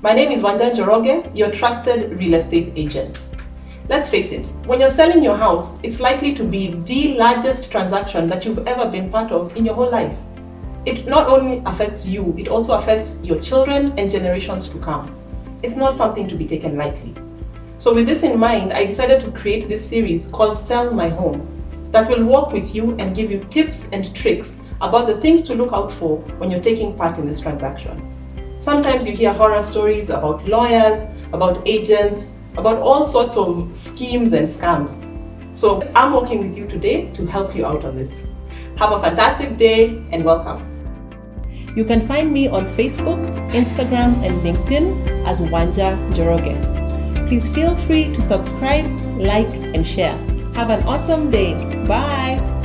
My name is Wanja, your trusted real estate agent. Let's face it, when you're selling your house, it's likely to be the largest transaction that you've ever been part of in your whole life. It not only affects you, it also affects your children and generations to come. It's not something to be taken lightly. So with this in mind, I decided to create this series called Sell My Home that will walk with you and give you tips and tricks about the things to look out for when you're taking part in this transaction. Sometimes you hear horror stories about lawyers, about agents, about all sorts of schemes and scams. So I'm working with you today to help you out on this. Have a fantastic day and welcome. You can find me on Facebook, Instagram, and LinkedIn as Wanja Njoroge. Please feel free to subscribe, like, and share. Have an awesome day. Bye.